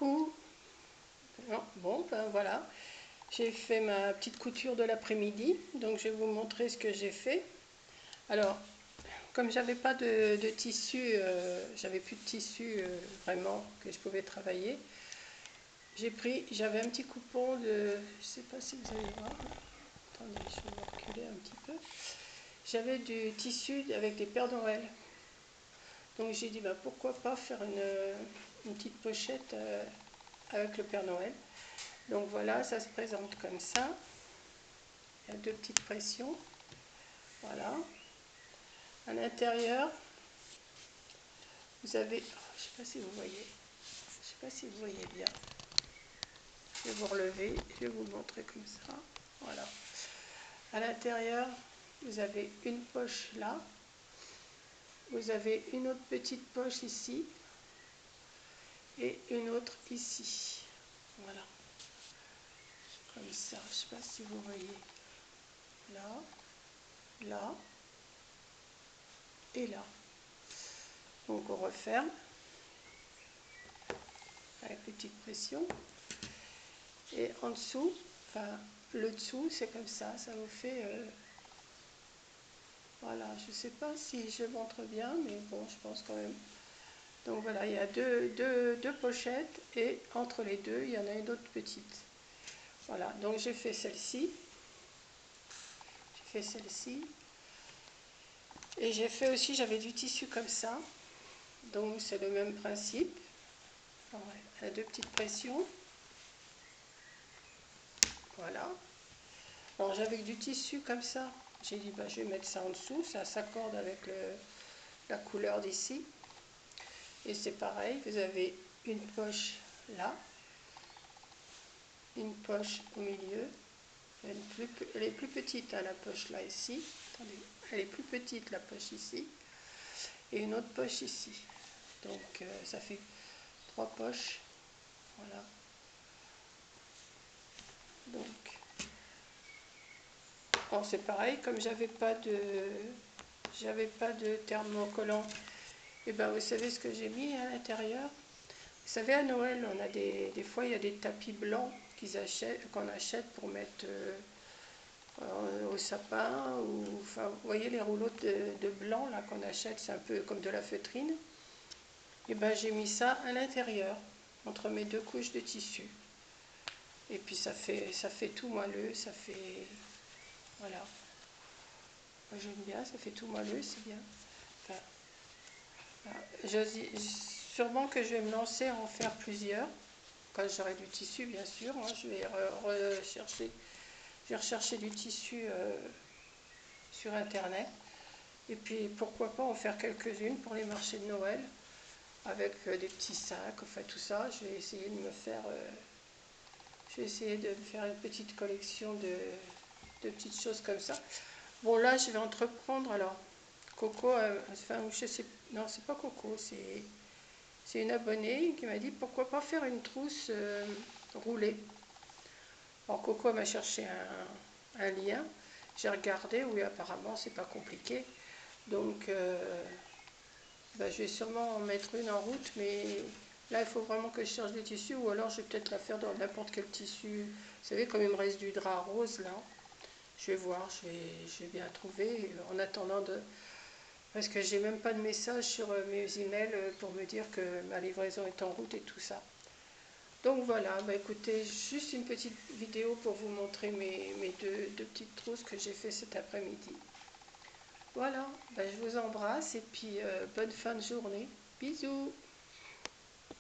Coucou. Non, bon, ben voilà, j'ai fait ma petite couture de l'après-midi, donc je vais vous montrer ce que j'ai fait. Alors, comme j'avais pas de tissu, j'avais plus de tissu vraiment que je pouvais travailler, j'avais un petit coupon de, je sais pas si vous allez voir, attendez, je vais vous reculer un petit peu. J'avais du tissu avec des Pères Noël, donc j'ai dit bah, pourquoi pas faire une petite pochette avec le Père Noël. Donc voilà, ça se présente comme ça. Il y a deux petites pressions. Voilà. À l'intérieur, vous avez, je ne sais pas si vous voyez, je sais pas si vous voyez bien. Je vais vous relever, je vais vous montrer comme ça. Voilà. À l'intérieur, vous avez une poche là. Vous avez une autre petite poche ici et une autre ici. Voilà. Comme ça, je ne sais pas si vous voyez. Là, là et là. Donc on referme avec petite pression. Et en dessous, enfin le dessous, c'est comme ça vous fait... voilà, je ne sais pas si je montre bien, mais bon, je pense quand même. Donc voilà, il y a deux pochettes et entre les deux, il y en a une autre petite. Voilà, donc j'ai fait celle-ci. J'ai fait celle-ci. Et j'ai fait aussi, j'avais du tissu comme ça. Donc c'est le même principe. Alors, elle a deux petites pressions. Voilà. Alors j'avais du tissu comme ça. J'ai dit bah, je vais mettre ça en dessous, ça s'accorde avec la couleur d'ici. Et c'est pareil, vous avez une poche là, une poche au milieu. Elle est plus petite hein, la poche là ici. Attendez, elle est plus petite la poche ici. Et une autre poche ici. Donc ça fait trois poches. Voilà. Donc, alors c'est pareil, comme j'avais pas de thermocollant, et ben vous savez ce que j'ai mis à l'intérieur. Vous savez, à Noël, on a des fois, il y a des tapis blancs qu'on achète pour mettre au sapin. Ou, enfin, vous voyez les rouleaux de blanc là qu'on achète, c'est un peu comme de la feutrine. Et ben j'ai mis ça à l'intérieur, entre mes deux couches de tissu. Et puis ça fait tout moelleux, ça fait... Voilà. Moi j'aime bien, ça fait tout moelleux, c'est bien. Enfin, voilà. Sûrement que je vais me lancer à en faire plusieurs. Quand j'aurai du tissu, bien sûr, hein, je vais rechercher du tissu sur internet. Et puis pourquoi pas en faire quelques-unes pour les marchés de Noël, avec des petits sacs, enfin tout ça. Je vais essayer de me faire, une petite collection de petites choses comme ça. Bon là, je vais entreprendre. Alors, Coco, enfin, je sais, non, c'est pas Coco, c'est une abonnée qui m'a dit pourquoi pas faire une trousse roulée. Alors Coco m'a cherché un lien, j'ai regardé, oui apparemment c'est pas compliqué, donc ben, je vais sûrement en mettre une en route, mais là il faut vraiment que je cherche des tissus, ou alors je vais peut-être la faire dans n'importe quel tissu. Vous savez, comme il me reste du drap rose là, je vais voir, je vais bien trouver en attendant de... Parce que j'ai même pas de message sur mes emails pour me dire que ma livraison est en route et tout ça. Donc voilà, bah écoutez, juste une petite vidéo pour vous montrer mes deux petites trousses que j'ai fait cet après-midi. Voilà, bah je vous embrasse et puis bonne fin de journée. Bisous!